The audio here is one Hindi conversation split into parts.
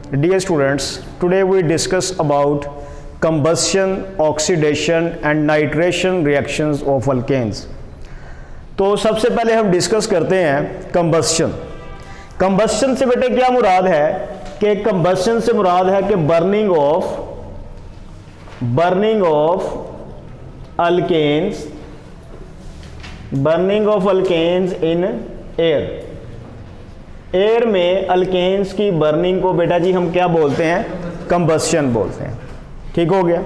Dear students, today we discuss about combustion, oxidation and nitration reactions of alkanes. तो सबसे पहले हम डिस्कस करते हैं कंबस्शन। कंबस्शन से बेटे क्या मुराद है कि कंबस्शन से मुराद है कि burning of alkanes in air में अल्केन्स की बर्निंग को बेटा जी हम क्या बोलते हैं? कंबस्शन बोलते हैं। ठीक हो गया।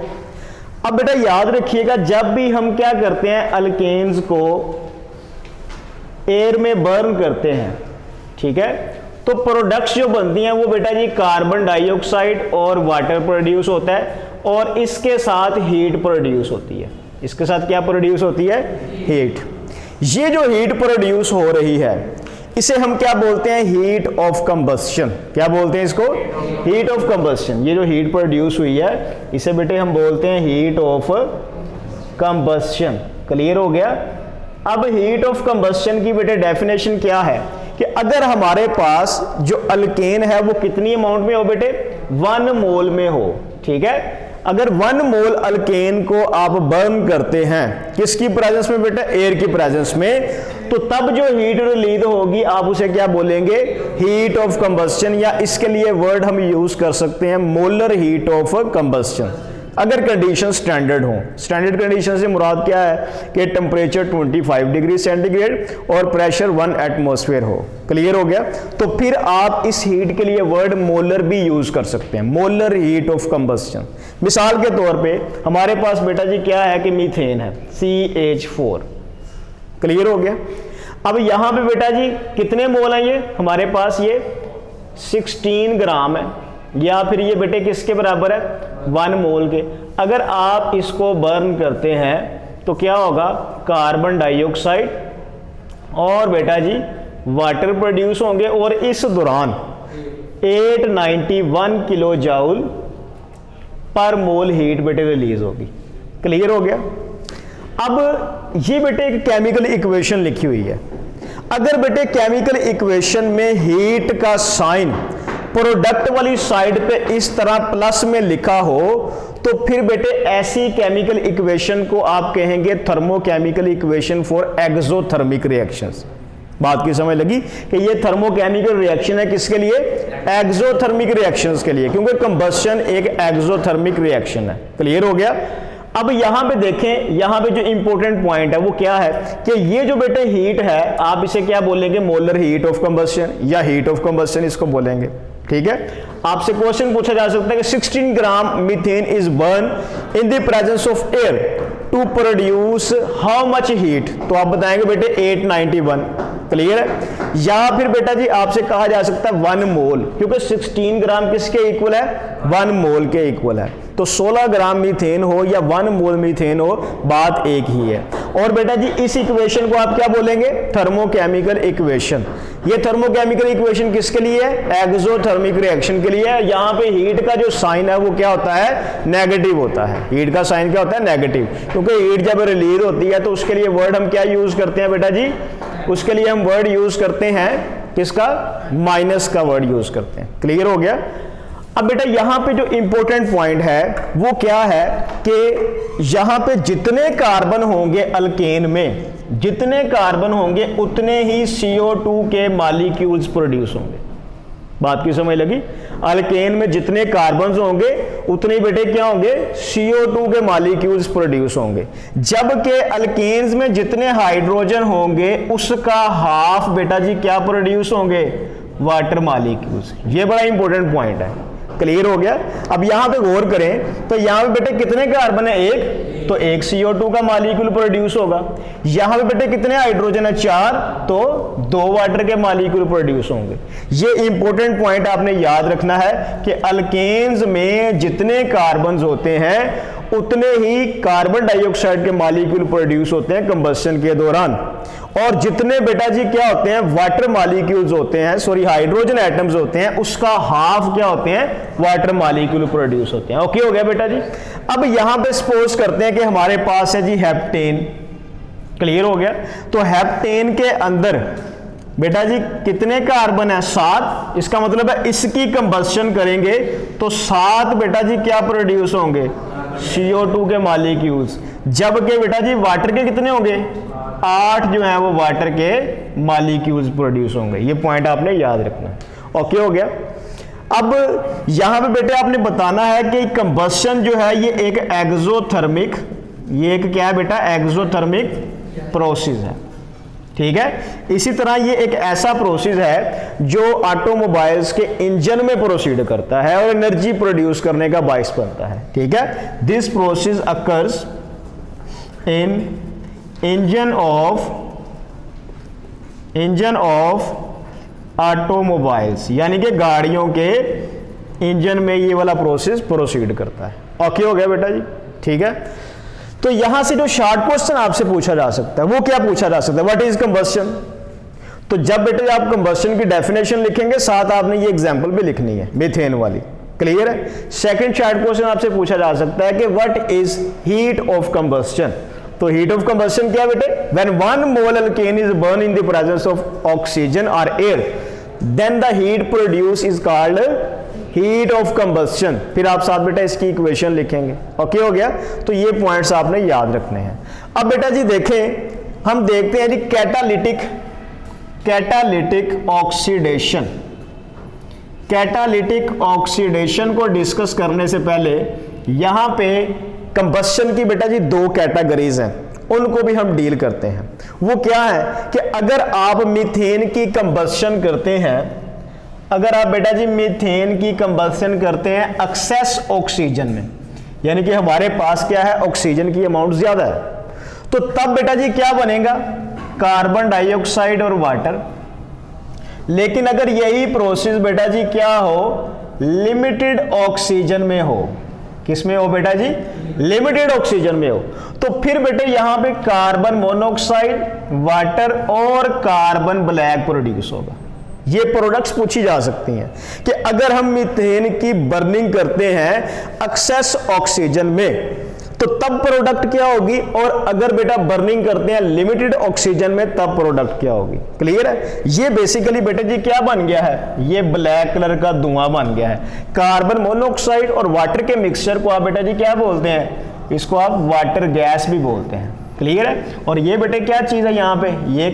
अब बेटा याद रखिएगा, जब भी हम क्या करते हैं, अल्केन्स को एयर में बर्न करते हैं, ठीक है, तो प्रोडक्ट्स जो बनती हैं वो बेटा जी कार्बन डाइऑक्साइड और वाटर प्रोड्यूस होता है और इसके साथ हीट प्रोड्यूस होती है। इसके साथ क्या प्रोड्यूस होती है? हीट। ये जो हीट प्रोड्यूस हो रही है इसे हम क्या बोलते हैं? Heat of combustion. क्या बोलते हैं इसको? Heat of combustion. ये जो हीट प्रोड्यूस हुई है इसे बेटे हम बोलते हैं हीट ऑफ कंबस्शन। क्लियर हो गया। अब हीट ऑफ कंबस्शन की बेटे डेफिनेशन क्या है कि अगर हमारे पास जो अल्केन है वो कितनी अमाउंट में हो बेटे? 1 मोल में हो। ठीक है। अगर 1 मोल अल्केन को आप बर्न करते हैं किसकी प्रेजेंस में बेटा? एयर की प्रेजेंस में, तो तब जो हीट रिलीज होगी आप उसे क्या बोलेंगे? हीट ऑफ कंबस्शन, या इसके लिए वर्ड हम यूज कर सकते हैं मोलर हीट ऑफ कंबस्शन, अगर कंडीशन स्टैंडर्ड हो। स्टैंडर्ड कंडीशन से मुराद क्या है कि टेम्परेचर 25 डिग्री सेंटीग्रेड और प्रेशर 1 एटमॉस्फेयर हो। क्लियर हो गया। तो फिर आप इस हीट के लिए वर्ड मोलर भी यूज कर सकते हैं, मोलर हीट ऑफ कंबस्शन। मिसाल के तौर पे हमारे पास बेटा जी क्या है कि मीथेन है, CH4। क्लियर हो गया। अब यहां पे बेटा जी कितने मोल हैं? ये हमारे पास ये 16 ग्राम है, या फिर ये बेटे किसके बराबर है? 1 मोल के। अगर आप इसको बर्न करते हैं तो क्या होगा? कार्बन डाइऑक्साइड और बेटा जी वाटर प्रोड्यूस होंगे और इस दौरान 891 किलो जूल पर मोल हीट बेटे रिलीज होगी। क्लियर हो गया। अब ये बेटे एक केमिकल इक्वेशन लिखी हुई है। अगर बेटे केमिकल इक्वेशन में हीट का साइन प्रोडक्ट वाली साइड पे इस तरह प्लस में लिखा हो तो फिर बेटे ऐसी केमिकल इक्वेशन को आप कहेंगे thermochemical equation for exothermic reactions. बात की समझ लगी कि ये थर्मोकेमिकल रिएक्शन है किसके लिए? एक्सोथर्मिक रिएक्शंस के लिए, क्योंकि कंबस्शन एक एक्सोथर्मिक रिएक्शन है। क्लियर हो गया। अब यहां पे देखें, यहां पे जो इंपॉर्टेंट पॉइंट है वो क्या है कि ये जो बेटे हीट है आप इसे क्या बोलेंगे? मोलर हीट ऑफ कंबस्शन या हीट ऑफ कंबस्शन इसको बोलेंगे। ठीक है। आपसे क्वेश्चन पूछा जा सकता है कि 16 gram methane is burn in the presence of air to produce how much heat? तो आप बताएंगे बेटे 891। क्लियर है। या फिर बेटा जी आपसे कहा जा सकता है 1 मोल, क्योंकि 16 ग्राम किसके इक्वल है? 1 मोल के इक्वल है। तो 16 ग्राम मीथेन हो या 1 मोल मीथेन हो, बात एक ही है। और बेटा जी इस इक्वेशन को आप क्या बोलेंगे? Thermochemical equation. ये थर्मोकेमिकल इक्वेशन किसके लिए है? एक्सोथर्मिक रिएक्शन के लिए है। यहां पे हीट का जो साइन है वो क्या होता है? नेगेटिव होता है। हीट का साइन क्या होता है? नेगेटिव। क्योंकि हीट जब रिलीज होती है तो उसके लिए वर्ड हम क्या यूज करते हैं बेटा जी? उसके लिए हम वर्ड यूज करते हैं किसका? माइनस का वर्ड यूज करते हैं। क्लियर हो गया। अब बेटा यहां पे जो इंपॉर्टेंट पॉइंट है वो क्या है कि यहां पे जितने कार्बन होंगे अल्केन में, जितने कार्बन होंगे उतने ही CO2 के मॉलिक्यूल्स प्रोड्यूस होंगे। बात की समझ लगी। अल्केन में जितने कार्बन होंगे उतने बेटे क्या होंगे? CO2 के मॉलिक्यूल्स प्रोड्यूस होंगे। जबकि अल्केन्स में जितने हाइड्रोजन होंगे उसका हाफ बेटा जी क्या प्रोड्यूस होंगे? Water molecules. ये बड़ा इंपॉर्टेंट पॉइंट है। क्लियर हो गया। अब यहां पे गौर करें तो यहां पे बेटे कितने कार्बन है? 1, तो 1 CO2 का मॉलिक्यूल प्रोड्यूस होगा। यहां पे बेटे कितने हाइड्रोजन है? 4, तो 2 वाटर के मॉलिक्यूल प्रोड्यूस होंगे। ये इंपॉर्टेंट पॉइंट आपने याद रखना है कि अल्केन्स में जितने कार्बन होते हैं उतने ही कार्बन डाइऑक्साइड के मॉलिक्यूल प्रोड्यूस होते हैं कंबस्शन के दौरान, और जितने बेटा जी क्या होते हैं? वाटर मॉलिक्यूल्स होते हैं, सॉरी हाइड्रोजन एटम्स होते हैं, उसका हाफ क्या होते हैं? वाटर मॉलिक्यूल प्रोड्यूस होते हैं। ओके हो गया बेटा जी। अब यहां पे सपोज करते हैं कि हमारे पास है जी हेप्टेन। क्लियर हो गया। तो हेप्टेन के अंदर बेटा जी कितने कार्बन है 7, इसका मतलब है इसकी कंबस्शन करेंगे तो 7 बेटा जी क्या प्रोड्यूस होंगे CO2 के मॉलिक्यूल्स, जबकि बेटा जी वाटर के कितने होंगे 8 जो है वो वाटर के मॉलिक्यूल्स प्रोड्यूस होंगे। ये पॉइंट आपने याद रखना है। ओके हो गया। अब यहां पे बेटे आपने बताना है कि कंबस्शन जो है ये एक एक्सोथर्मिक, ये एक क्या है बेटा एक्सोथर्मिक प्रोसेस है, ठीक है। इसी तरह ये एक ऐसा प्रोसेस है जो ऑटोमोबाइल्स के इंजन में प्रोसीड करता है और एनर्जी प्रोड्यूस करने का बायस बनता है, ठीक है। This process occurs in engine of automobiles, यानी कि गाड़ियों के इंजन में ये वाला प्रोसेस प्रोसीड करता है। ओके हो गया बेटा जी, ठीक है। तो यहां से जो शॉर्ट क्वेश्चन आपसे पूछा जा सकता है वो क्या पूछा जा सकता है, व्हाट इज कंबस्शन। तो जब बेटे आप कंबस्शन की डेफिनेशन लिखेंगे साथ आपने ये एग्जांपल भी लिखनी है मीथेन वाली, क्लियर है। सेकंड शॉर्ट क्वेश्चन आपसे पूछा जा सकता है कि what is heat of combustion. तो हीट ऑफ कंबस्शन क्या बेटे, when 1 mole alkane is burn in the presence of oxygen और air then the heat produce is called heat of combustion. फिर आप साथ बेटा इसकी इक्वेशन लिखेंगे। ओके हो गया। तो ये पॉइंट्स आपने याद रखने हैं। अब बेटा जी देखें, हम देखते हैं जी कैटालिटिक ऑक्सीडेशन। कैटालिटिक ऑक्सीडेशन को डिस्कस करने से पहले यहां पे कंबस्शन की बेटा जी 2 कैटेगरीज हैं, उनको भी हम डील करते हैं। वो क्या है कि अगर आप मीथेन की कंबस्शन करते हैं, अगर आप बेटा जी मीथेन की कंबस्शन करते हैं एक्सेस ऑक्सीजन में, यानी कि हमारे पास क्या है ऑक्सीजन की अमाउंट ज्यादा है, तो तब बेटा जी क्या बनेगा कार्बन डाइऑक्साइड और वाटर। लेकिन अगर यही प्रोसेस बेटा जी क्या हो लिमिटेड ऑक्सीजन में हो, किस में हो बेटा जी लिमिटेड ऑक्सीजन में हो, तो फिर बेटे यहां पे कार्बन मोनोऑक्साइड वाटर और कार्बन ब्लैक प्रोड्यूस होगा। ये प्रोडक्ट्स पूछी जा सकती हैं कि अगर हम मीथेन की बर्निंग करते हैं एक्सेस ऑक्सीजन में तो तब प्रोडक्ट क्या होगी, और अगर बेटा बर्निंग करते हैं लिमिटेड ऑक्सीजन में तब प्रोडक्ट क्या होगी। क्लियर है। ये बेसिकली बेटा जी क्या बन गया है, ये ब्लैक कलर का धुआं बन गया है। कार्बन मोनोऑक्साइड और वाटर के मिक्सचर को आप बेटा जी क्या बोलते हैं, इसको आप वाटर गैस भी बोलते हैं। क्लियर है। और ये बेटे क्या चीज है यहां पे, ये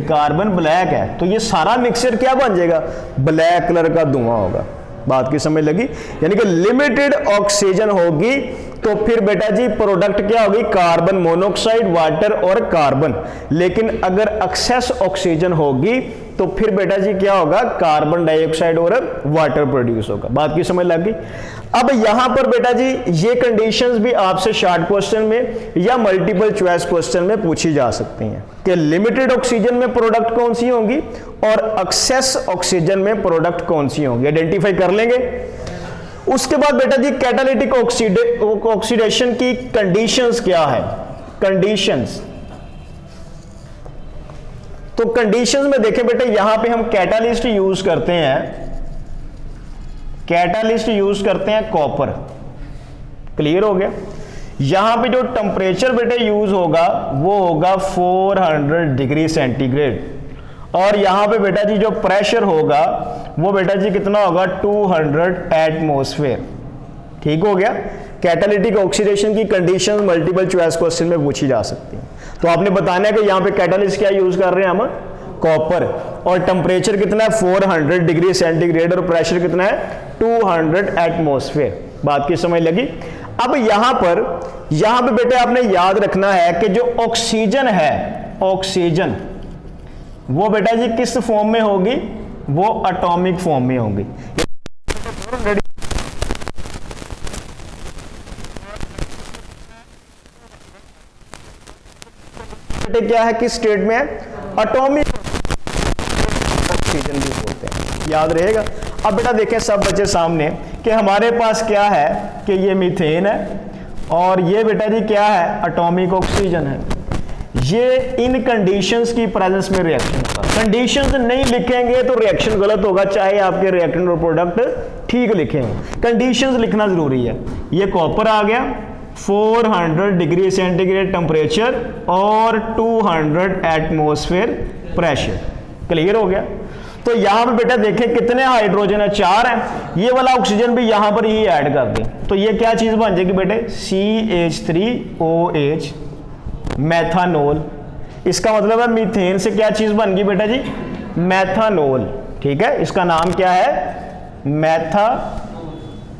कार्बन ब्लैक है, तो ये सारा मिक्सचर क्या बन जाएगा ब्लैक कलर का धुआं होगा। बात की समझ लगी। यानी कि लिमिटेड ऑक्सीजन होगी तो फिर बेटा जी प्रोडक्ट क्या होगी कार्बन मोनोऑक्साइड वाटर और कार्बन। लेकिन अगर एक्सेस ऑक्सीजन होगी तो फिर बेटा जी क्या होगा कार्बन डाइऑक्साइड और वाटर प्रोड्यूस होगा। बात की समझ लग गई। अब यहां पर बेटा जी ये कंडीशंस भी आपसे शॉर्ट क्वेश्चन में या मल्टीपल चॉइस क्वेश्चन में पूछी जा सकती हैं कि लिमिटेड ऑक्सीजन में प्रोडक्ट कौन सी होंगी और एक्सेस ऑक्सीजन में प्रोडक्ट कौन सी होंगी, आइडेंटिफाई कर लेंगे। उसके बाद बेटा जी कैटालिटिक ऑक्सीडेशन की कंडीशंस क्या है, कंडीशंस। तो कंडीशंस में देखें बेटे यहां पे हम कैटालिस्ट यूज करते हैं कॉपर। क्लियर हो गया। यहां पे जो टेम्परेचर बेटे यूज होगा वो होगा 400 डिग्री सेंटीग्रेड, और यहां पे बेटा जी जो प्रेशर होगा वो बेटा जी कितना होगा 200 एटमॉस्फेयर। ठीक हो गया। कैटालिटिक ऑक्सीडेशन की कंडीशन मल्टीपल चॉइस क्वेश्चन में पूछी जा सकती है। तो आपने बताना है कि यहां पे कैटालिस्ट क्या यूज कर रहे हैं हम कॉपर, और टेम्परेचर कितना है 400 डिग्री सेंटीग्रेड और प्रेशर कितना है 200 एटमॉस्फेयर। बात की समझ लगी। अब यहां पे बेटे आपने याद रखना है कि जो ऑक्सीजन है, ऑक्सीजन वो बेटा जी किस फॉर्म में होगी, वो एटॉमिक फॉर्म में होगी। बेटे क्या है किस स्टेट में है, एटॉमिक ऑक्सीजन भी बोलते हैं, याद रहेगा। अब बेटा देखें सब बच्चे सामने कि हमारे पास क्या है कि ये मीथेन है और ये बेटा जी क्या है एटॉमिक ऑक्सीजन है। ये इन कंडीशंस की प्रेजेंस में रिएक्शन होगा। कंडीशंस नहीं लिखेंगे तो रिएक्शन गलत होगा, चाहे आपके रिएक्टेंट और प्रोडक्ट ठीक लिखेंगे। कंडीशंस लिखना जरूरी है। ये कॉपर आ गया 400 डिग्री सेंटीग्रेड टेम्परेचर और 200 एटमॉस्फेयर प्रेशर। क्लियर हो गया। तो यहां पे बेटा देखें कितने हाइड्रोजन है, 4 है। ये वाला ऑक्सीजन भी यहां पर ही ऐड कर दें तो ये क्या चीज बन जाएगी बेटे, CH3OH मैथानोल। इसका मतलब है मीथेन से क्या चीज बन गई बेटा जी, मैथानोल। ठीक है, इसका नाम क्या है,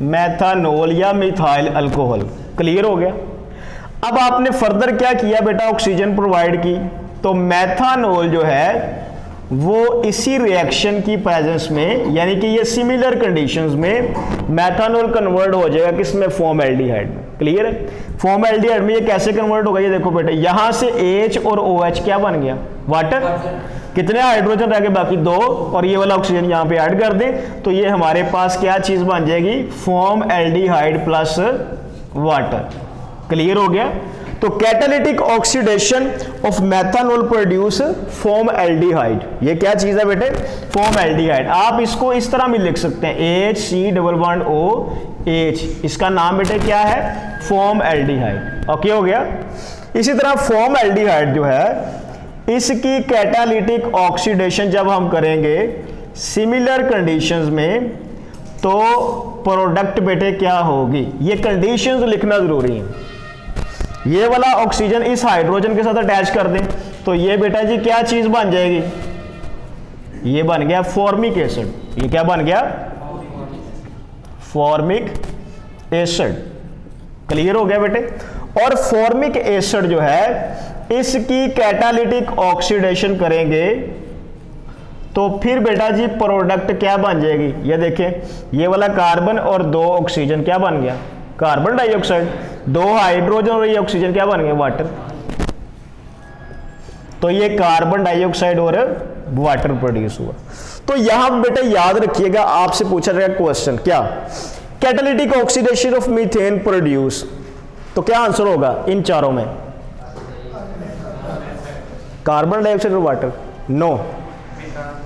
मैथानोल या मिथाइल अल्कोहल। क्लियर हो गया। अब आपने फर्दर क्या किया बेटा, ऑक्सीजन प्रोवाइड की, तो मैथानोल जो है वो इसी रिएक्शन की प्रेजेंस में, यानी कि ये सिमिलर कंडीशंस में मैथानोल कन्वर्ट हो जाएगा किसमें, फॉर्मएल्डिहाइड में। क्लियर है। फॉर्मएल्डिहाइड में ये कैसे कन्वर्ट होगा, ये देखो बेटा, यहां से H और OH क्या बन गया, वाटर। कितने हाइड्रोजन रह गए, बाकी 2, और ये वाला ऑक्सीजन यहां पे ऐड कर दें तो ये हमारे पास क्या चीज बन जाएगी, फॉर्मएल्डिहाइड प्लस वाटर। क्लियर हो गया। तो catalytic oxidation of methanol produce फॉर्मएल्डिहाइड। ये क्या चीज है बेटे, फॉर्मएल्डिहाइड। आप इसको इस तरह भी लिख सकते हैं, HC+OH, इसका नाम बेटे क्या है, फॉर्मएल्डिहाइड। ओके हो गया। इसी तरह फॉर्मएल्डिहाइड जो है इसकी कैटालिटिक ऑक्सीडेशन जब हम करेंगे सिमिलर कंडीशंस में तो प्रोडक्ट बेटे क्या होगी, ये कंडीशंस लिखना जरूरी है। ये वाला ऑक्सीजन इस हाइड्रोजन के साथ अटैच कर दें तो ये बेटा जी क्या चीज बन जाएगी, ये बन गया फॉर्मिक एसिड। ये क्या बन गया, फॉर्मिक एसिड। क्लियर हो गया बेटे। और फॉर्मिक एसिड जो है इसकी कैटालिटिक ऑक्सीडेशन करेंगे तो फिर बेटा जी प्रोडक्ट क्या बन जाएगी, ये देखें, ये वाला कार्बन और 2 ऑक्सीजन क्या बन गया, कार्बन डाइऑक्साइड। 2 हाइड्रोजन और ये ऑक्सीजन क्या बन गए, वाटर। तो ये कार्बन डाइऑक्साइड और वाटर प्रोड्यूस हुआ। तो यहां बेटा याद रखिएगा, आपसे पूछा जाएगा क्वेश्चन, क्या catalytic oxidation of methane produce, तो क्या आंसर होगा इन चारों में, कार्बन डाइऑक्साइड और water, no.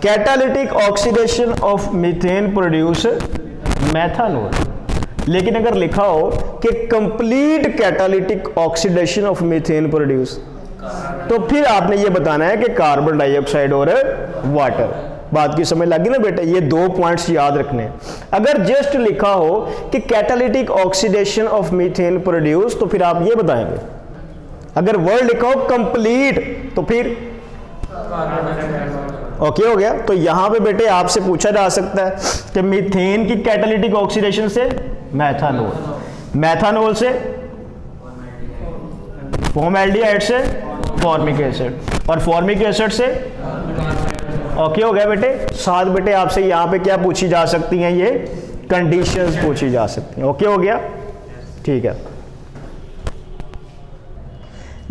Catalytic oxidation of methane produce methanol. लेकिन अगर लिखा हो कि complete catalytic oxidation of methane produce, तो फिर आपने ये बताना है कि कार्बन डाइऑक्साइड और वाटर। बात की समझ लगी ना बेटा, ये 2 पॉइंट्स याद रखने हैं। अगर जस्ट लिखा हो कि catalytic oxidation of methane produce तो फिर आप ये बताएंगे। अगर वर्ड लिखा हो कंप्लीट तो फिर ओके हो गया। तो यहां पे बेटे आपसे पूछा जा सकता है कि मीथेन की कैटालिटिक ऑक्सीडेशन से मैथानोल, मैथानोल से फॉर्मएल्डिहाइड से फॉर्मिक एसिड, और फॉर्मिक एसिड से ओके हो गया बेटे। साथ बेटे आपसे यहां पे क्या पूछी जा सकती हैं, ये कंडीशंस पूछी जा सकती हैं। ओके हो गया, ठीक है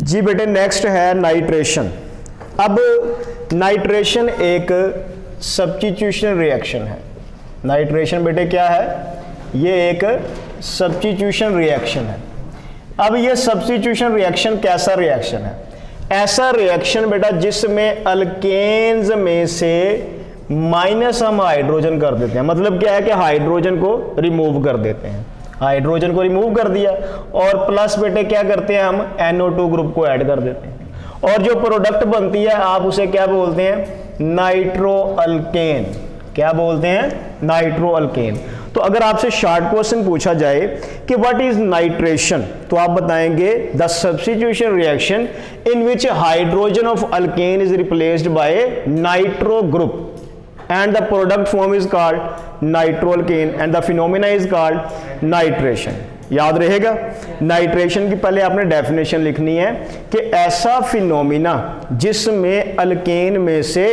जी बेटे। नेक्स्ट है नाइट्रेशन। अब नाइट्रेशन एक सब्स्टिट्यूशन रिएक्शन है। नाइट्रेशन बेटे क्या है, ये एक सब्स्टिट्यूशन रिएक्शन है। अब ये सब्स्टिट्यूशन रिएक्शन कैसा रिएक्शन है, ऐसा रिएक्शन बेटा जिसमें अल्केन्स में से माइनस हम हाइड्रोजन कर देते हैं। मतलब क्या है कि हाइड्रोजन को रिमूव कर देते हैं, हाइड्रोजन को रिमूव कर दिया और प्लस बेटे क्या करते हैं, हम NO2 ग्रुप को ऐड कर देते हैं और जो प्रोडक्ट बनती है आप उसे क्या बोलते हैं, नाइट्रो अल्केन। क्या बोलते हैं, नाइट्रो अल्केन। तो अगर आपसे शॉर्ट क्वेश्चन पूछा जाए कि व्हाट इज नाइट्रेशन, तो आप बताएंगे the substitution reaction in which hydrogen of alkane is replaced by nitro group and the product form is called nitroalkane and the phenomena is called nitration। याद रहेगा, नाइट्रेशन की पहले आपने डेफिनेशन लिखनी है कि ऐसा फिनोमिना जिसमें अल्केन में से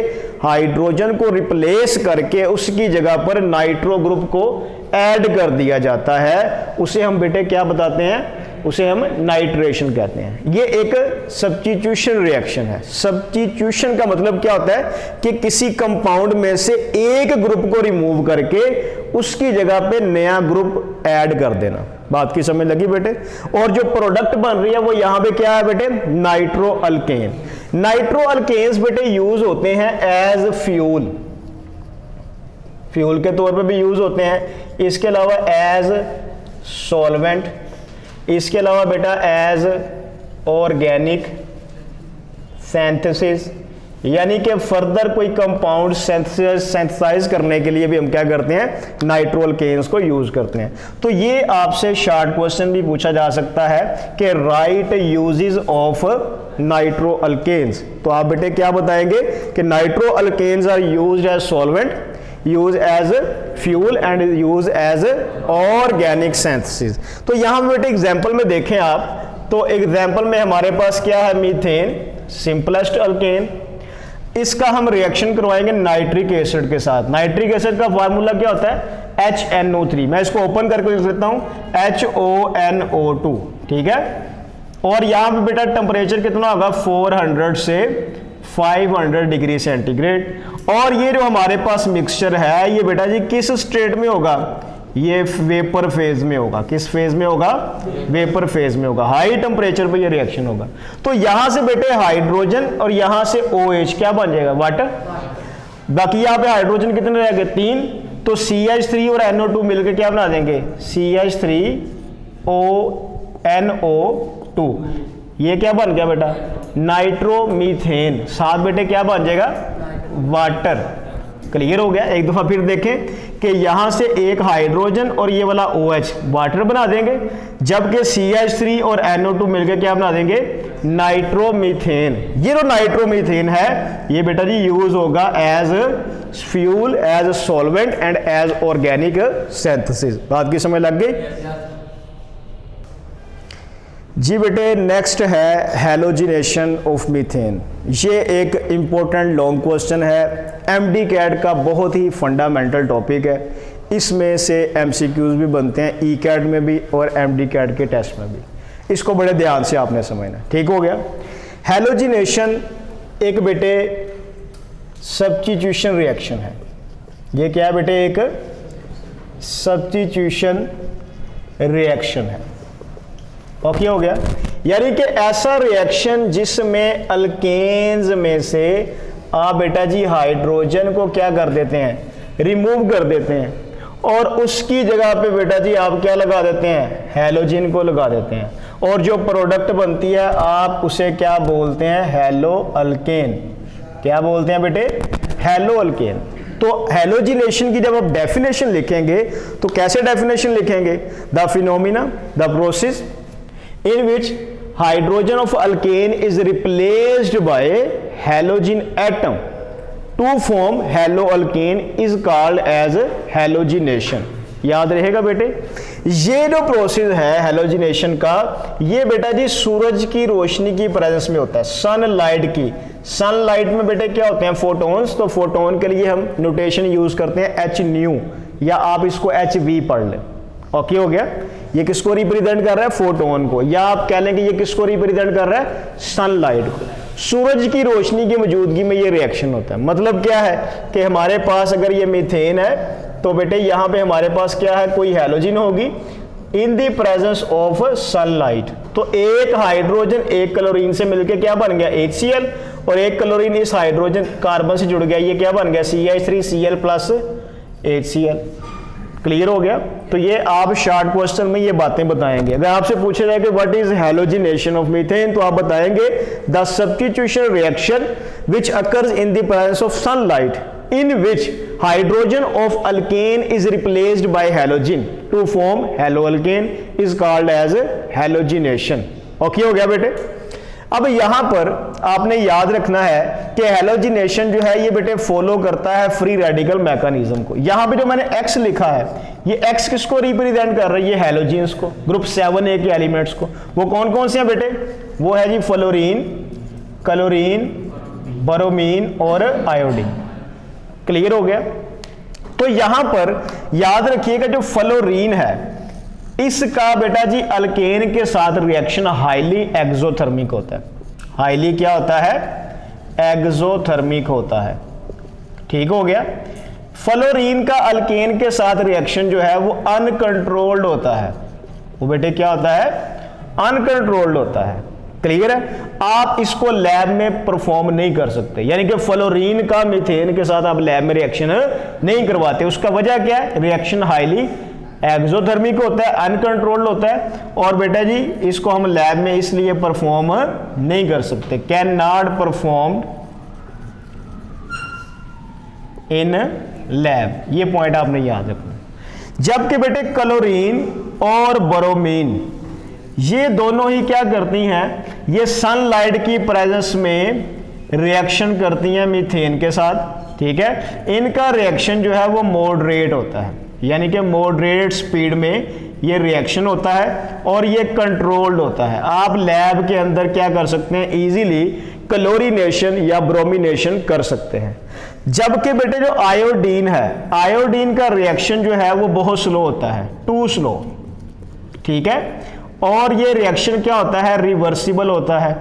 हाइड्रोजन को रिप्लेस करके उसकी जगह पर नाइट्रो ग्रुप को ऐड कर दिया जाता है, उसे हम बेटे क्या बताते हैं, उसे हम नाइट्रेशन कहते हैं। ये एक सब्स्टिट्यूशन रिएक्शन है। सब्स्टिट्यूशन का मतलब क्या होता है कि किसी कंपाउंड में से एक ग्रुप को रिमूव करके उसकी जगह पे नया ग्रुप ऐड कर देना। बात की समझ लगी बेटे। और जो प्रोडक्ट बन रही है वो यहां पे क्या है बेटे, नाइट्रो अल्केन। नाइट्रो अल्केन्स बेटे यूज होते हैं एज फ्यूल, फ्यूल के तौर पे भी यूज होते हैं। इसके अलावा एज सॉल्वेंट, इसके अलावा बेटा एज ऑर्गेनिक सिंथेसिस, यानी कि फर्दर कोई कंपाउंड सिंथेसाइज करने के लिए भी हम क्या करते हैं, नाइट्रो अल्केन्स को यूज करते हैं। तो ये आपसे शॉर्ट क्वेश्चन भी पूछा जा सकता है कि right uses of nitro alkanes. तो आप बेटे क्या बताएंगे कि nitro alkanes are used as solvent, use as fuel and use as organic synthesis. तो यहां पे बेटे एग्जांपल में देखें आप, तो एग्जांपल में हमारे पास क्या है, मीथेन सिंपलेस्ट अल्केन। इसका हम रिएक्शन करवाएंगे नाइट्रिक एसिड के साथ। नाइट्रिक एसिड का फार्मूला क्या होता है, HNO3। मैं इसको ओपन करके लिख देता हूं, HONO2, ठीक है। और यहां पे बेटा टेम्परेचर कितना होगा, 400 से 500 डिग्री सेंटीग्रेड। और ये जो हमारे पास मिक्सचर है ये बेटा जी किस स्टेट में होगा, ये वेपर फेज में होगा। किस फेज में होगा, वेपर फेज में होगा। हाई टेम्परेचर पे ये रिएक्शन होगा। तो यहां से बेटे हाइड्रोजन और यहां से OH क्या बन जाएगा, वाटर। बाकी यहां पे हाइड्रोजन कितने रह गए, 3। तो CH3 और NO2 मिलकर क्या बना देंगे, CH3ONO2। ये क्या बन गया बेटा, नाइट्रोमीथेन। साथ बेटे क्या बन जाएगा, वाटर। क्लियर हो गया। एक दफा फिर देखें कि यहां से एक हाइड्रोजन और ये वाला OH वाटर बना देंगे, जबकि CH3 और NO2 मिलकर क्या बना देंगे, नाइट्रोमीथेन। ये जो नाइट्रोमीथेन है ये बेटा जी यूज होगा as fuel, as solvent and as organic synthesis. बात की समझ लग गई जी बेटे। नेक्स्ट है हैलोजिनेशन ऑफ मीथेन। ये एक इंपॉर्टेंट लॉन्ग क्वेश्चन है, MD कैट का बहुत ही फंडामेंटल टॉपिक है। इसमें से MCQs भी बनते हैं, ई कैट में भी और MD कैट के टेस्ट में भी। इसको बड़े ध्यान से आपने समझना, ठीक हो गया। हैलोजिनेशन एक बेटे सब्स्टिट्यूशन रिएक्शन है। ये क्या है बेटे, एक सब्स्टिट्यूशन रिएक्शन है। ओके हो गया। यानी कि ऐसा रिएक्शन जिसमें अल्केन्स में से आप बेटा जी हाइड्रोजन को क्या कर देते हैं, रिमूव कर देते हैं, और उसकी जगह पे बेटा जी आप क्या लगा देते हैं, हैलोजन को लगा देते हैं। और जो प्रोडक्ट बनती है आप उसे क्या बोलते हैं, हैलो अल्केन। क्या बोलते हैं बेटे, हैलो अल्केन। तो हैलोजिनेशन की जब आप डेफिनेशन लिखेंगे तो कैसे डेफिनेशन लिखेंगे, the phenomena, the process in which hydrogen of alkane is replaced by halogen atom to form haloalkane is called as halogenation। याद रहेगा बेटे। ये जो प्रोसेस है हैलोजिनेशन का, ये बेटा जी सूरज की रोशनी की प्रेजेंस में होता है, सनलाइट की। सनलाइट में बेटे क्या होते हैं, फोटोन्स। तो फोटोन के लिए हम नोटेशन यूज करते हैं Hν, या आप इसको HV पढ़ लें। ओके हो गया। ये किसको रिप्रेजेंट कर रहा है, फोटोन को, या आप कह लेंगे ये किसको रिप्रेजेंट कर रहा है, सनलाइट को। सूरज की रोशनी की मौजूदगी में ये रिएक्शन होता है। मतलब क्या है कि हमारे पास अगर ये मीथेन है तो बेटे यहाँ पे हमारे पास क्या है, कोई हैलोजन होगी इन द प्रेजेंस ऑफ सनलाइट। तो एक हाइड्रोजन एक क्लोरीन से मिलकर क्या बन गया, HCl, और एक क्लोरीन इस हाइड्रोजन कार्बन से जुड़ गया, ये क्या बन गया, CH3Cl प्लस HCl। क्लियर हो गया। तो ये आप शॉर्ट क्वेश्चन में ये बातें बताएंगे। अगर आपसे पूछा जाए कि what is halogenation of methane, तो आप बताएंगे the substitution reaction which occurs in the presence of sunlight in which hydrogen of alkane is replaced by halogen to form haloalkane is called as halogenation। Okay हो गया बेटे। अब यहां पर आपने याद रखना है कि हैलोजिनेशन जो है ये बेटे फॉलो करता है फ्री रेडिकल मैकेनिज्म को। यहां पे जो मैंने X लिखा है, ये X किसको रिप्रेजेंट कर रही है, हैलोजेंस को, ग्रुप 7A के एलिमेंट्स को। वो कौन कौन से हैं बेटे, वो है जी फ्लोरीन, क्लोरीन, ब्रोमीन और आयोडीन। क्लियर हो गया। तो यहां पर याद रखिएगा जो फ्लोरीन है इसका बेटा जी अल्केन के साथ रिएक्शन हाईली एक्सोथर्मिक होता है। हाईली क्या होता है, एक्सोथर्मिक होता है। ठीक हो गया। फ्लोरीन का अल्केन के साथ रिएक्शन जो है वो अनकंट्रोल्ड होता है। वो बेटे क्या होता है, अनकंट्रोल्ड होता है। क्लियर है। आप इसको लैब में परफॉर्म नहीं कर सकते, यानी कि फ्लोरीन का मीथेन के साथ आप लैब में रिएक्शन नहीं करवाते। उसका वजह क्या है, रिएक्शन हाईली एक्सोथर्मिक होता है, अनकंट्रोल्ड होता है, और बेटा जी इसको हम लैब में इसलिए परफॉर्म नहीं कर सकते, can not perform in lab. ये पॉइंट आपने याद रखना। जबकि बेटे क्लोरीन और ब्रोमीन ये दोनों ही क्या करती हैं, ये सनलाइट की प्रेजेंस में रिएक्शन करती हैं मीथेन के साथ, ठीक है। इनका रिएक्शन जो है वो मॉडरेट होता है, यानी कि मॉडरेट स्पीड में ये रिएक्शन होता है और ये कंट्रोल्ड होता है। आप लैब के अंदर क्या कर सकते हैं, इजीली क्लोरीनेशन या ब्रोमिनेशन कर सकते हैं। जबकि बेटे जो आयोडीन है, आयोडीन का रिएक्शन जो है वो बहुत स्लो होता है, टू स्लो, ठीक है। और ये रिएक्शन क्या होता है, रिवर्सिबल होता है,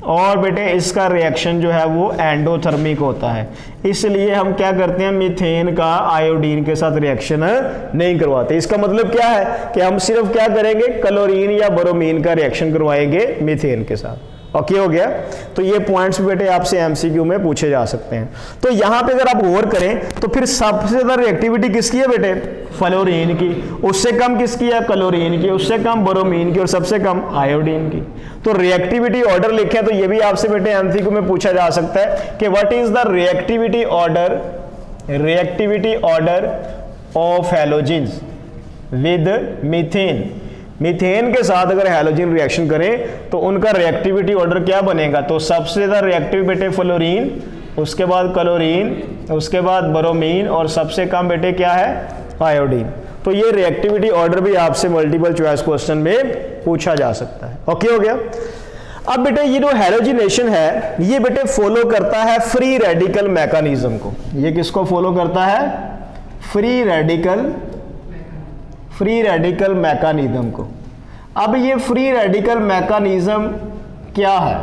और बेटे इसका रिएक्शन जो है वो एंडोथर्मिक होता है। इसलिए हम क्या करते हैं, मीथेन का आयोडीन के साथ रिएक्शन नहीं करवाते। इसका मतलब क्या है कि हम सिर्फ क्या करेंगे, क्लोरीन या ब्रोमीन का रिएक्शन करवाएंगे मीथेन के साथ। ओके हो गया। तो ये पॉइंट्स बेटे आपसे एमसीक्यू में पूछे जा सकते हैं। तो यहां पे अगर आप गौर करें तो फिर सबसे ज्यादा रिएक्टिविटी किसकी है बेटे, फ्लोरीन की, उससे कम किसकी है, क्लोरीन की, उससे कम ब्रोमीन की, और सबसे कम आयोडीन की। तो रिएक्टिविटी ऑर्डर लिखे तो ये भी आपसे बेटे एमसीक्यू में पूछा जा सकता है कि what is the reactivity order of halogens with methane. Methane के साथ अगर हैलोजन रिएक्शन करें तो उनका रिएक्टिविटी ऑर्डर क्या बनेगा, तो सबसे ज्यादा रिएक्टिव बेटे फ्लोरीन, उसके बाद क्लोरीन, उसके बाद ब्रोमीन, और सबसे कम बेटे क्या है, आयोडीन। तो ये रिएक्टिविटी ऑर्डर भी आपसे मल्टीपल चॉइस क्वेश्चन में पूछा जा सकता है। ओके हो गया। अब बेटे ये जो हैलोजिनेशन है ये बेटे फॉलो करता है फ्री रेडिकल मैकेनिज्म को। ये किसको फॉलो करता है, फ्री रेडिकल मैकेनिज्म को। अब ये फ्री रेडिकल मैकेनिज्म क्या है,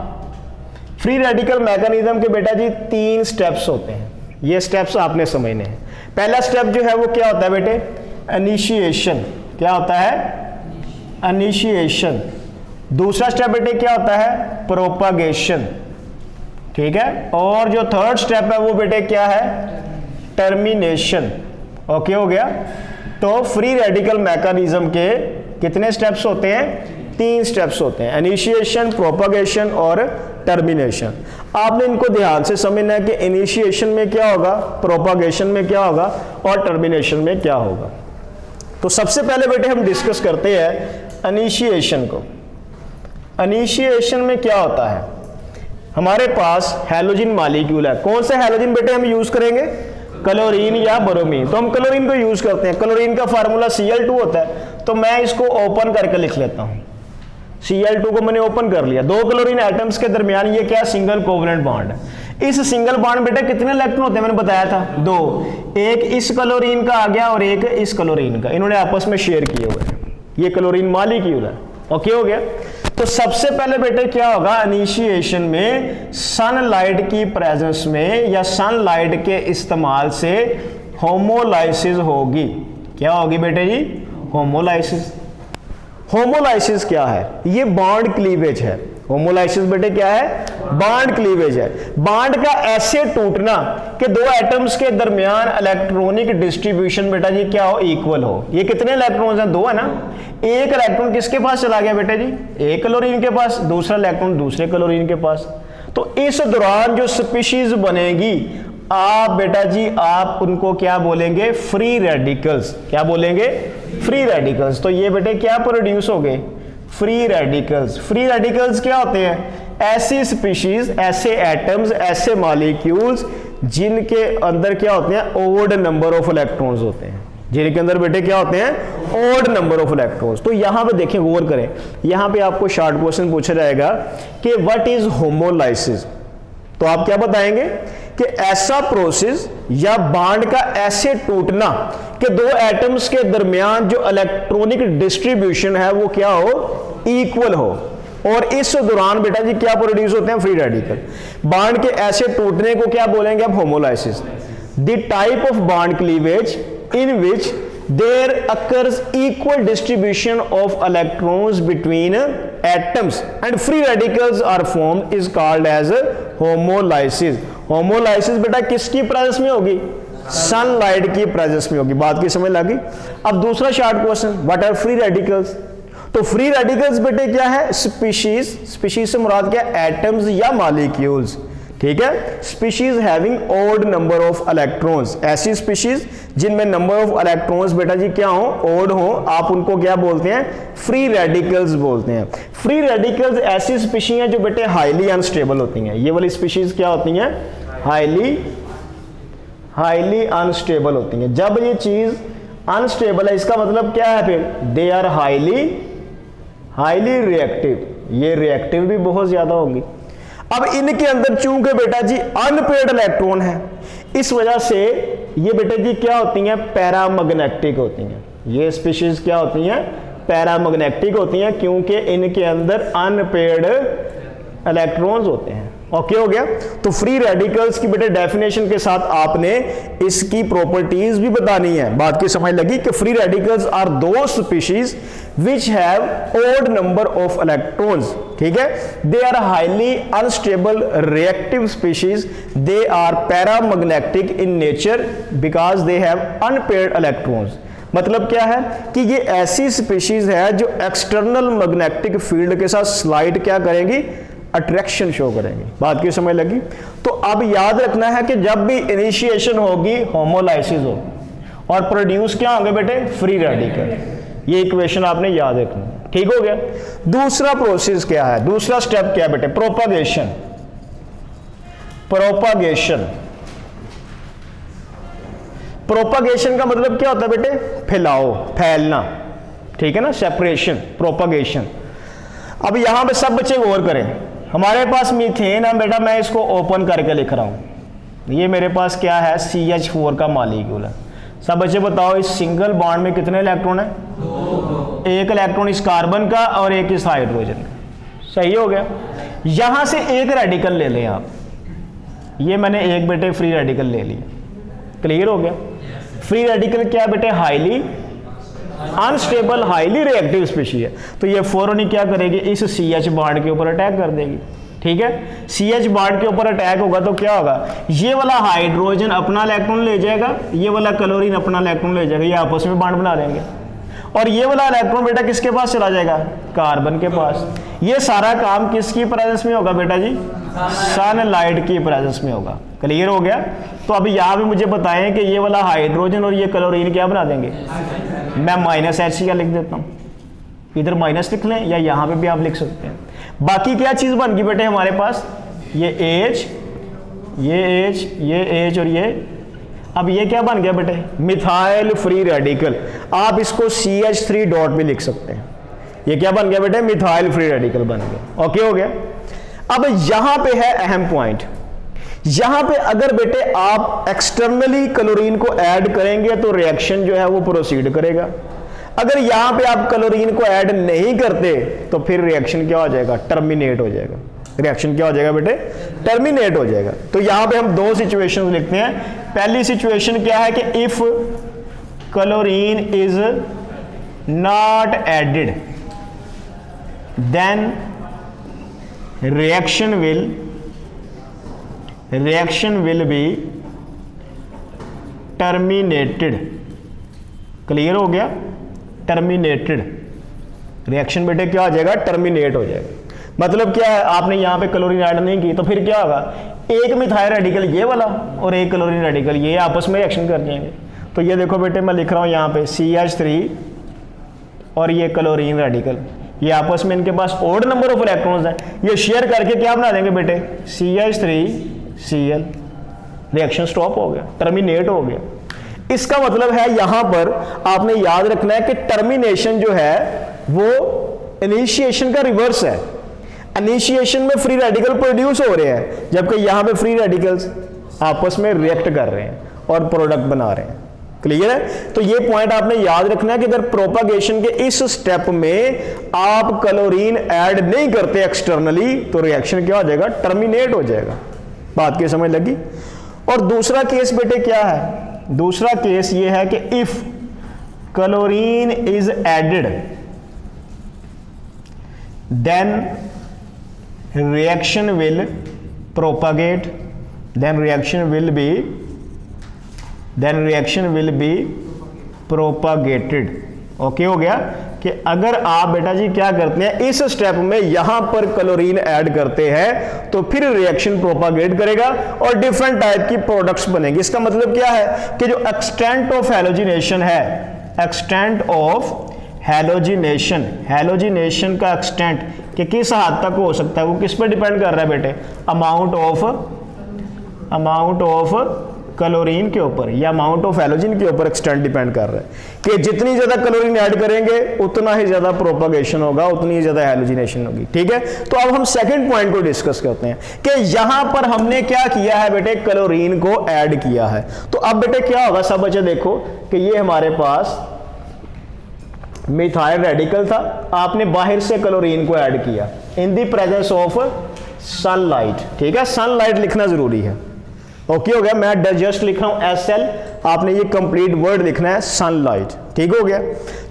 फ्री रेडिकल मैकेनिज्म के बेटा जी 3 स्टेप्स होते हैं। ये स्टेप्स आपने समझने हैं। पहला स्टेप जो है वो क्या होता है बेटे, इनिशिएशन। क्या होता है, इनिशिएशन। दूसरा स्टेप बेटे क्या होता है, प्रोपागेशन, ठीक है। और जो थर्ड स्टेप है वो बेटे क्या है, टर्मिनेशन। ओके हो गया। तो फ्री रेडिकल मैकेनिज्म के कितने स्टेप्स होते हैं, 3 स्टेप्स होते हैं, इनिशिएशन, प्रोपागेशन और टर्मिनेशन। आपने इनको ध्यान से समझना है कि इनिशिएशन में क्या होगा, प्रोपागेशन में क्या होगा और टर्मिनेशन में क्या होगा। तो सबसे पहले बेटे हम डिस्कस करते हैं इनिशिएशन को। इनिशिएशन में क्या होता है, हमारे पास हैलोजन मॉलिक्यूल है। कौन सा हैलोजन बेटे हम यूज करेंगे, क्लोरीन या ब्रोमीन। तो हम क्लोरीन को यूज करते हैं। क्लोरीन का फार्मूला Cl2 होता है, तो मैं इसको ओपन करके लिख लेता हूं। Cl2 को मैंने ओपन कर लिया। 2 क्लोरीन एटम्स के दरमियान ये क्या, सिंगल कोवलेंट बॉन्ड है। इस सिंगल बॉन्ड बेटा कितने इलेक्ट्रॉन होते हैं, मैंने बताया था 2। एक इस क्लोरीन का आ गया और एक इस क्लोरीन का, इन्होंने आपस में शेयर किए हुए हैं। ये क्लोरीन मॉलिक्यूल है। ओके हो गया। तो सबसे पहले बेटे क्या होगा, इनिशिएशन में सनलाइट की प्रेजेंस में या सनलाइट के इस्तेमाल से होमोलाइसिस होगी। क्या होगी बेटे जी, होमोलाइसिस। होमोलाइसिस क्या है, ये बॉन्ड क्लीवेज है। होमोलाइसिस बेटे क्या है, बॉन्ड क्लीवेज है। बॉन्ड का ऐसे टूटना कि 2 एटम्स के दरमियान इलेक्ट्रॉनिक डिस्ट्रीब्यूशन बेटा जी क्या हो, इक्वल हो। ये कितने इलेक्ट्रॉन्स हैं, 2 है ना। एक इलेक्ट्रॉन किसके पास चला गया बेटे जी, एक क्लोरीन के पास, दूसरा इलेक्ट्रॉन दूसरे क्लोरीन के पास। तो इस दौरान जो स्पीशीज बनेगी आप बेटा जी आप उनको क्या बोलेंगे, फ्री रेडिकल्स। क्या बोलेंगे, फ्री रेडिकल्स। तो ये बेटे क्या प्रोड्यूस हो गए, फ्री रेडिकल्स। फ्री रेडिकल्स क्या होते हैं, ऐसी स्पीशीज, ऐसे एटम्स, ऐसे मॉलिक्यूल्स जिनके अंदर क्या होते हैं, ओड नंबर ऑफ इलेक्ट्रॉन्स होते हैं। जिनके अंदर बेटे क्या होते हैं, ओड नंबर ऑफ इलेक्ट्रॉन्स। तो यहां पे देखें, गौर करें, यहां पे आपको शॉर्ट क्वेश्चन पूछा जाएगा कि व्हाट इज होमोलाइसिस। तो आप क्या बताएंगे कि ऐसा प्रोसेस या बॉन्ड का ऐसे टूटना कि 2 एटम्स के दरमियान जो इलेक्ट्रॉनिक डिस्ट्रीब्यूशन है वो क्या हो, इक्वल हो। और इस दौरान बेटा जी क्या प्रोड्यूस होते हैं, फ्री रेडिकल। बॉन्ड के ऐसे टूटने को क्या बोलेंगे आप, homolysis. The type of bond cleavage in which there occurs equal distribution of electrons between atoms and free radicals are formed is called as homolysis. homolysis बेटा किसकी प्रेजेंस में होगी, सनलाइट की प्रेजेंस में होगी। बात की समझ लगी। अब दूसरा short question, what are free radicals. तो फ्री रेडिकल्स बेटे क्या है, स्पीशीज, स्पीशीज से मुराद क्या, एटम्स या मॉलिक्यूल्स, ठीक है। Species having odd number of electrons, ऐसी स्पीशीज जिनमें नंबर ऑफ इलेक्ट्रॉन्स बेटा जी क्या हो, ओड हो, आप उनको क्या बोलते हैं, फ्री रेडिकल्स बोलते हैं। फ्री रेडिकल्स ऐसी स्पीशीज हैं जो बेटे हाईली अनस्टेबल होती हैं। ये वाली स्पीशीज क्या होती हैं, हाईली अनस्टेबल होती हैं। जब ये चीज अनस्टेबल है इसका मतलब क्या है, फिर दे आर हाईली रिएक्टिव, ये रिएक्टिव भी बहुत ज्यादा होंगी। अब इनके अंदर चूंकि बेटा जी अनपेयर्ड इलेक्ट्रॉन है, इस वजह से ये बेटा जी क्या होती हैं, पैरामैग्नेटिक होती हैं। ये स्पीशीज क्या होती हैं, पैरामैग्नेटिक होती हैं, क्योंकि इनके अंदर अनपेयर्ड इलेक्ट्रॉन्स होते हैं। ओके हो गया। तो फ्री रेडिकल्स की बेटे डेफिनेशन के साथ आपने इसकी प्रॉपर्टीज भी बतानी है। बात की समझ लगी कि free radicals are the species which have odd number of electrons, ठीक है। They are highly unstable reactive species, they are paramagnetic in nature because they have unpaired electrons. मतलब क्या है कि ये ऐसी स्पीशीज है जो एक्सटर्नल मैग्नेटिक फील्ड के साथ स्लाइड क्या करेंगी, अट्रैक्शन शो करेंगे। बात की समझ लगी। तो अब याद रखना है कि जब भी इनिशिएशन होगी होमोलाइसिस होगी और प्रोड्यूस क्या होंगे बेटे, फ्री रेडिकल। ये इक्वेशन आपने याद रखनी है, ठीक हो गया। दूसरा प्रोसेस क्या है, दूसरा स्टेप क्या है बेटे, प्रोपागेशन। प्रोपागेशन का मतलब क्या होता है बेटे, फैलाओ, फैलना, ठीक है ना, सेपरेशन, प्रोपागेशन। अब यहां पे सब बच्चे गौर करें, हमारे पास मीथेन है बेटा, मैं इसको ओपन करके लिख रहा हूं। ये मेरे पास क्या है, CH4 का मॉलिक्यूल है। सब बच्चे बताओ इस सिंगल बॉन्ड में कितने इलेक्ट्रॉन है, एक इलेक्ट्रॉन इस कार्बन का और एक इस हाइड्रोजन का। सही हो गया। यहां से एक रेडिकल ले लें आप, ये मैंने एक बेटे फ्री रेडिकल ले लिया। क्लियर हो गया। फ्री रेडिकल क्या बेटे, highly unstable highly reactive species है। तो ये फौरन ही क्या करेगी, इस CH बॉन्ड के ऊपर अटैक कर देगी, ठीक है। CH बॉन्ड के ऊपर अटैक होगा तो क्या होगा, ये वाला हाइड्रोजन अपना इलेक्ट्रॉन ले जाएगा, ये वाला क्लोरीन अपना इलेक्ट्रॉन ले जाएगा, ये आपस में बॉन्ड बना देंगे और ये वाला इलेक्ट्रॉन बेटा किसके पास चला जाएगा, कार्बन के पास। ये सारा काम किसकी प्रेजेंस में होगा बेटा जी, सनलाइट की प्रेजेंस में होगा। क्लियर हो गया। तो अभी यहां भी मुझे बताएं कि ये वाला हाइड्रोजन और ये क्लोरीन क्या बना देंगे, मैं -HCl लिख देता हूं, इधर माइनस लिख लें या यहां पे भी आप लिख सकते हैं। बाकी क्या चीज बन गई बेटे हमारे पास, ये H, ये H, ये H और ये, अब ये क्या बन गया बेटे, मिथाइल फ्री रेडिकल। आप इसको CH3 डॉट भी लिख सकते हैं। ये क्या बन गया बेटे, मिथाइल फ्री रेडिकल बन गया। ओके हो गया। अब यहां पे है अहम पॉइंट, यहां पे अगर बेटे आप एक्सटर्नली क्लोरीन को ऐड करेंगे तो रिएक्शन जो है वो प्रोसीड करेगा। अगर यहां पे आप क्लोरीन को ऐड नहीं करते तो फिर रिएक्शन क्या हो जाएगा, टर्मिनेट हो जाएगा। रिएक्शन क्या हो जाएगा बेटे, टर्मिनेट हो जाएगा। तो यहां पे हम दो सिचुएशंस लिखते हैं। पहली सिचुएशन क्या है कि if chlorine is not added then reaction will be terminated। Clear हो गया, टर्मिनेटेड। रिएक्शन बेटे क्या हो जाएगा, टर्मिनेट हो जाएगा। मतलब क्या है, आपने यहां पे क्लोरीन ऐड नहीं की तो फिर क्या होगा, एक मिथाइल रेडिकल ये वाला और एक क्लोरीन रेडिकल ये आपस में रिएक्शन कर जाएंगे। तो ये देखो बेटे मैं लिख रहा हूं यहां पे CH3 और ये क्लोरीन रेडिकल, ये आपस में इनके पास ओड नंबर ऑफ इलेक्ट्रॉन्स हैं, ये शेयर करके क्या बना देंगे बेटे, CH3Cl। रिएक्शन स्टॉप हो गया, टर्मिनेट हो गया। इसका मतलब है यहां पर आपने याद रखना है कि टर्मिनेशन जो है वो इनिशिएशन का रिवर्स है। इनिशिएशन में फ्री रेडिकल प्रोड्यूस हो रहे हैं, जबकि यहां पे फ्री रेडिकल्स आपस में रिएक्ट कर रहे हैं और प्रोडक्ट बना रहे हैं। क्लियर है। तो ये पॉइंट आपने याद रखना है कि अगर प्रोपागेशन के इस स्टेप में आप क्लोरीन ऐड नहीं करते एक्सटर्नली तो रिएक्शन क्या हो जाएगा, टर्मिनेट हो जाएगा। बात की समझ लगी। और दूसरा केस बेटे क्या है, दूसरा केस ये है कि if chlorine is added then reaction will propagate, then reaction will be then reaction will be propagated. Okay हो गया कि अगर आप बेटा जी क्या करते हैं, इस स्टेप में यहां पर क्लोरीन ऐड करते हैं तो फिर रिएक्शन प्रोपागेट करेगा और डिफरेंट टाइप की प्रोडक्ट्स बनेंगे। इसका मतलब क्या है कि जो एक्सटेंट ऑफ हैलोजिनेशन है, एक्सटेंट ऑफ हैलोजिनेशन, हैलोजिनेशन का एक्सटेंट कि किस हद तक हो सकता है, वो किस पर डिपेंड कर रहा है बेटे, अमाउंट ऑफ क्लोरीन के ऊपर या अमाउंट ऑफ हैलोजन के ऊपर एक्सटेंट डिपेंड कर रहा है कि जितनी ज्यादा क्लोरीन ऐड करेंगे उतना ही ज्यादा प्रोपागेशन होगा, उतनी ही ज्यादा हैलोजिनेशन होगी। ठीक है, तो अब हम सेकंड पॉइंट को डिस्कस करते हैं कि यहां पर हमने क्या किया है बेटे, क्लोरीन को ऐड किया है। तो अब बेटे क्या होगा, सब बच्चे देखो कि ये हमारे पास मिथाइल रेडिकल था, आपने बाहर से क्लोरीन को ऐड किया इन द प्रेजेंस ऑफ सनलाइट। ठीक है, सनलाइट लिखना जरूरी है। ओके हो गया, मैं जस्ट लिख रहा हूं SL, आपने ये कंप्लीट वर्ड लिखना है सनलाइट। ठीक हो गया,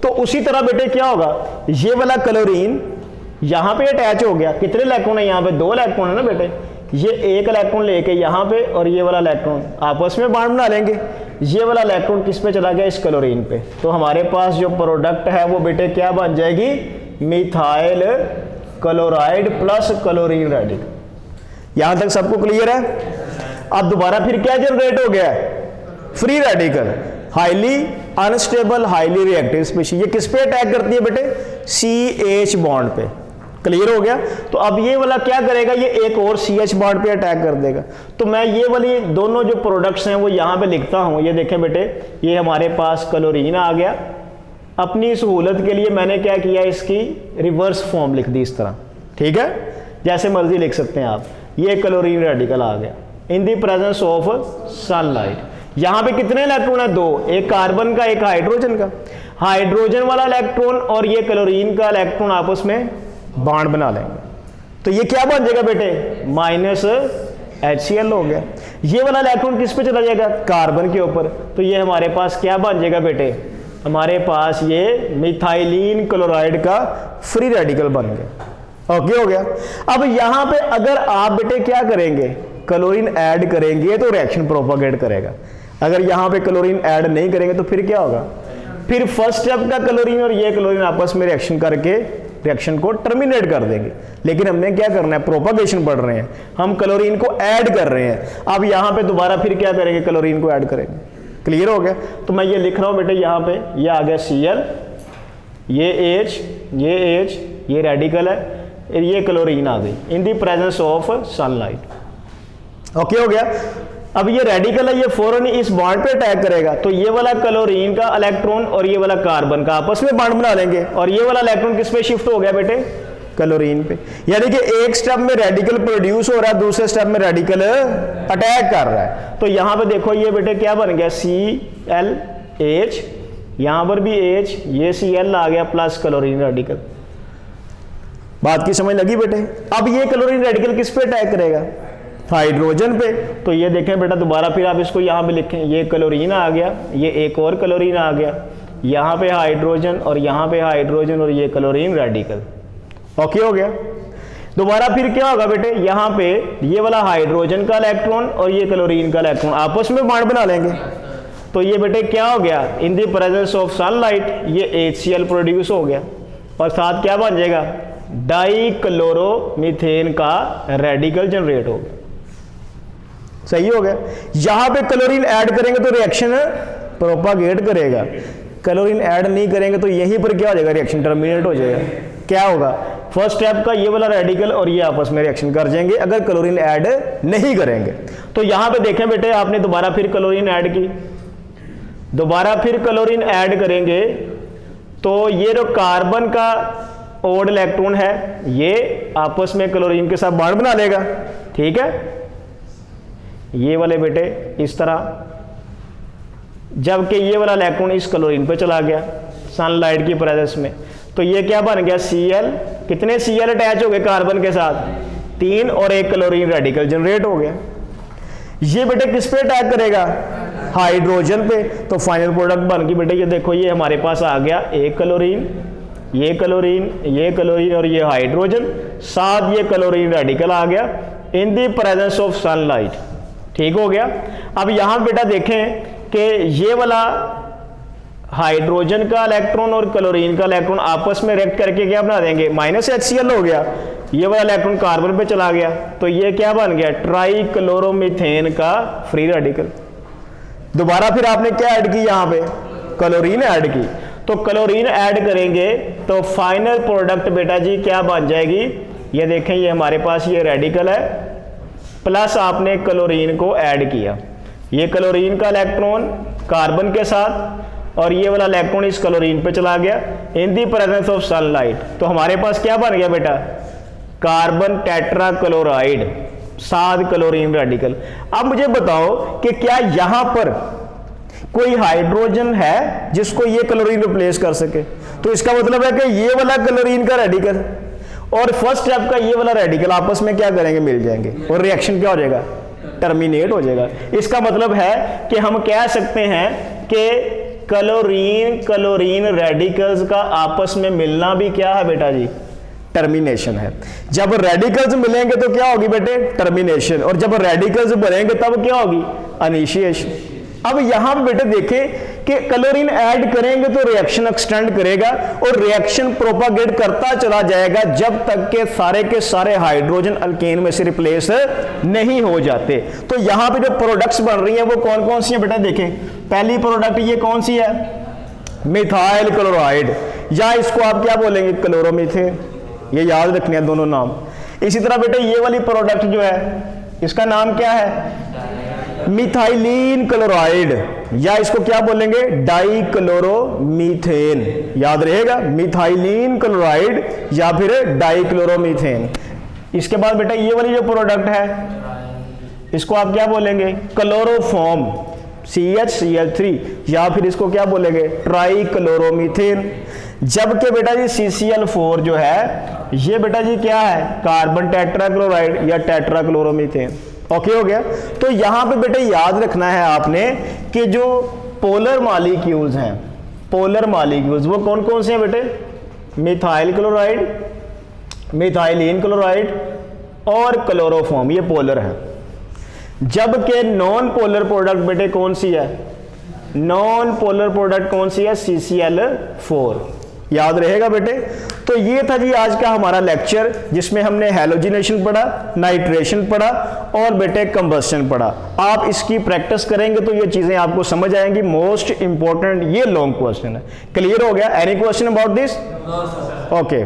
तो उसी तरह बेटे क्या होगा, ये वाला क्लोरीन यहां पे अटैच हो गया, कितने इलेक्ट्रॉन है यहाँ पे, 2 इलेक्ट्रॉन है ना बेटे, ये एक इलेक्ट्रॉन लेके यहाँ पे और ये वाला इलेक्ट्रॉन आपस में बॉन्ड बना लेंगे। ये वाला इलेक्ट्रॉन किस पे चला गया, इस क्लोरीन पे, तो हमारे पास जो प्रोडक्ट है वो बेटे क्या बन जाएगी, methyl chloride plus chlorine radical. यहां तक सबको क्लियर है। अब दोबारा फिर क्या जनरेट हो गया, free radical, highly unstable highly reactive species. ये किस पे अटैक करती है बेटे, CH बॉन्ड पे। क्लियर हो गया, तो अब ये वाला क्या करेगा, ये एक और CH बॉन्ड पे अटैक कर देगा। तो मैं ये वाली दोनों जो प्रोडक्ट्स हैं वो यहां पे लिखता हूं। ये देखें बेटे, ये हमारे पास क्लोरीन आ गया, अपनी सहूलत के लिए मैंने क्या किया, इसकी रिवर्स फॉर्म लिख दी इस तरह। ठीक है, जैसे मर्जी लिख सकते हैं आप, ये क्लोरीन रेडिकल आ गया इन दी प्रेजेंस ऑफ सनलाइट। यहां पे कितने इलेक्ट्रॉन है, 2, एक कार्बन का एक हाइड्रोजन का। हाइड्रोजन वाला इलेक्ट्रॉन और ये क्लोरीन का इलेक्ट्रॉन आपस में बॉन्ड बना लेंगे, तो ये क्या बन जाएगा बेटे, -HCl हो गया। ये वाला इलेक्ट्रॉन किस पे चला जाएगा, कार्बन के ऊपर, तो ये हमारे पास क्या बन जाएगा बेटे, हमारे पास ये मिथाइलिन क्लोराइड का फ्री रेडिकल बन गया। ओके हो गया। अब यहां पे अगर आप बेटे क्या करेंगे, क्लोरीन ऐड करेंगे तो रिएक्शन प्रोपागेट करेगा। अगर यहां पे क्लोरीन ऐड नहीं करेंगे तो फिर क्या होगा, फिर फर्स्ट स्टेप का क्लोरीन और ये क्लोरीन आपस में रिएक्शन करके रिएक्शन को टर्मिनेट कर देंगे। लेकिन हमने क्या करना है, प्रोपागेशन पढ़ रहे हैं, हम क्लोरीन को ऐड कर रहे हैं। अब यहां पे दोबारा फिर क्या करेंगे, क्लोरीन को ऐड करेंगे। क्लियर हो गया, तो मैं ये लिख रहा हूं बेटे, यहां पे ये आ गया Cl, ये H, ये रेडिकल है, ये क्लोरीन आ गई in the presence of sunlight. Okay हो गया। अब ये रेडिकल है, ये फौरन इस बॉन्ड पे अटैक करेगा, तो ये वाला क्लोरीन का इलेक्ट्रॉन और ये वाला कार्बन का आपस में बॉन्ड बना लेंगे और ये वाला इलेक्ट्रॉन किस पे शिफ्ट हो गया बेटे, क्लोरीन पे। यानी कि एक स्टेप में रेडिकल प्रोड्यूस हो रहा है, दूसरे स्टेप में रेडिकल अटैक कर रहा है। तो यहां पे देखो ये बेटे क्या बन गया, ClH, यहां पर भी H, ये Cl आ गया प्लस क्लोरीन रेडिकल। बात की समझ लगी बेटे। अब ये क्लोरीन रेडिकल किस पे अटैक करेगा, हाइड्रोजन पे। तो ये देखें बेटा, दोबारा फिर आप इसको यहाँ पे लिखें, ये क्लोरीन आ गया, ये एक और क्लोरीन आ गया, यहाँ पे हाइड्रोजन और यहाँ पे हाइड्रोजन और ये क्लोरीन रेडिकल। ओके हो गया। दोबारा फिर क्या होगा बेटे, यहाँ पे ये वाला हाइड्रोजन का इलेक्ट्रॉन और ये क्लोरीन का इलेक्ट्रॉन आपस में बॉन्ड बना लेंगे। तो ये बेटे क्या हो गया, इन द प्रेजेंस ऑफ सनलाइट ये HCl प्रोड्यूस हो गया और साथ क्या बन जाएगा, डाइक्लोरोमीथेन का रेडिकल जनरेट हो गया। सही हो गया। यहां पे क्लोरीन ऐड करेंगे तो रिएक्शन प्रोपागेट करेगा, क्लोरीन ऐड नहीं करेंगे तो यहीं पर क्या हो जाएगा, रिएक्शन टर्मिनेट हो जाएगा। क्या होगा, फर्स्ट स्टेप का ये वाला रेडिकल और ये आपस में रिएक्शन कर जाएंगे अगर क्लोरीन ऐड नहीं करेंगे। तो यहां पे देखें बेटे, आपने दोबारा फिर क्लोरीन ऐड की, दोबारा फिर क्लोरीन ऐड करेंगे तो ये जो कार्बन का ओड इलेक्ट्रॉन है ये आपस में क्लोरीन के साथ बॉन्ड बना लेगा। ठीक है, ये वाले बेटे इस तरह, जबकि ये वाला इलेक्ट्रॉन इस क्लोरीन पे चला गया सनलाइट की प्रेजेंस में, तो ये क्या बन गया, Cl। कितने Cl अटैच हो गए कार्बन के साथ, 3 और एक क्लोरीन रेडिकल जनरेट हो गया। ये बेटे किस पे अटैक करेगा, हाइड्रोजन पे। तो फाइनल प्रोडक्ट बन गई बेटे, ये देखो ये हमारे पास आ गया एक क्लोरीन, ये क्लोरीन, ये क्लोरीन और ये हाइड्रोजन, साथ ये क्लोरीन रेडिकल आ गया इन दी प्रेजेंस ऑफ सनलाइट। ठीक हो गया। अब यहां बेटा देखें कि ये वाला हाइड्रोजन का इलेक्ट्रॉन और क्लोरीन का इलेक्ट्रॉन आपस में रिएक्ट करके क्या बना देंगे, माइनस HCl हो गया, ये वाला इलेक्ट्रॉन कार्बन पे चला गया, तो ये क्या बन गया, ट्राई क्लोरोमीथेन का फ्री रेडिकल। दोबारा फिर आपने क्या ऐड की, यहाँ पे क्लोरीन ऐड की, तो क्लोरीन ऐड करेंगे तो फाइनल प्रोडक्ट बेटा जी क्या बन जाएगी, ये देखें ये हमारे पास ये रेडिकल है, प्लस आपने क्लोरीन को ऐड किया, ये क्लोरीन का इलेक्ट्रॉन कार्बन के साथ और ये वाला इलेक्ट्रॉन इस क्लोरीन पे चला गया इन दी प्रेजेंस ऑफ सनलाइट, तो हमारे पास क्या बन गया बेटा, carbon tetra chloride 7 chlorine radical. अब मुझे बताओ कि क्या यहां पर कोई हाइड्रोजन है जिसको ये क्लोरीन रिप्लेस कर सके, तो इसका मतलब है कि ये वाला क्लोरीन का रेडिकल और फर्स्ट स्टेप का ये वाला रेडिकल आपस में क्या करेंगे, मिल जाएंगे और रिएक्शन क्या हो जाएगा, टर्मिनेट हो जाएगा। इसका मतलब है कि हम कह सकते हैं कि क्लोरीन रेडिकल्स का आपस में मिलना भी क्या है बेटा जी, टर्मिनेशन है। जब रेडिकल्स मिलेंगे तो क्या होगी बेटे, टर्मिनेशन, और जब रेडिकल्स बनेंगे तब क्या होगी, इनिशिएशन। अब यहां पे बेटे देखें कि क्लोरीन ऐड करेंगे तो रिएक्शन एक्सटेंड करेगा और रिएक्शन प्रोपागेट करता चला जाएगा जब तक के सारे हाइड्रोजन अल्केन में से रिप्लेस नहीं हो जाते। तो यहां पे जो प्रोडक्ट्स बन रही हैं वो कौन कौन सी हैं बेटा, देखें पहली प्रोडक्ट ये कौन सी है, मिथाइल क्लोराइड, या इसको आप क्या बोलेंगे, क्लोरोमीथेन, ये याद रखने हैं दोनों नाम। इसी तरह बेटे ये वाली प्रोडक्ट जो है इसका नाम क्या है, मिथाइलिन क्लोराइड, या इसको क्या बोलेंगे, डाई क्लोरोमीथेन, याद रहेगा, मिथाइलिन क्लोराइड या फिर डाई क्लोरोमीथेन। इसके बाद बेटा ये वाली जो प्रोडक्ट है इसको आप क्या बोलेंगे, क्लोरोफॉर्म CHCl3, या फिर इसको क्या बोलेंगे, ट्राई क्लोरोमीथेन। जबकि बेटा जी CCl4 जो है ये बेटा जी क्या है, कार्बन टेट्राक्लोराइड या टेट्राक्लोरोमीथेन। ओके हो गया। तो यहां पे बेटे याद रखना है आपने कि जो पोलर मॉलिक्यूल्स हैं, पोलर मॉलिक्यूल्स वो कौन कौन से हैं बेटे, मिथाइल क्लोराइड, मिथाइलिन क्लोराइड और क्लोरोफॉर्म, ये पोलर है। जबकि नॉन पोलर प्रोडक्ट बेटे कौन सी है, नॉन पोलर प्रोडक्ट कौन सी है, CCl4, याद रहेगा बेटे। तो ये था जी आज का हमारा लेक्चर जिसमें हमने हैलोजिनेशन पढ़ा, नाइट्रेशन पढ़ा और बेटे कंबस्शन पढ़ा। आप इसकी प्रैक्टिस करेंगे तो ये चीजें आपको समझ आएंगी। मोस्ट इंपॉर्टेंट ये लॉन्ग क्वेश्चन है। क्लियर हो गया? Any question about this? Okay.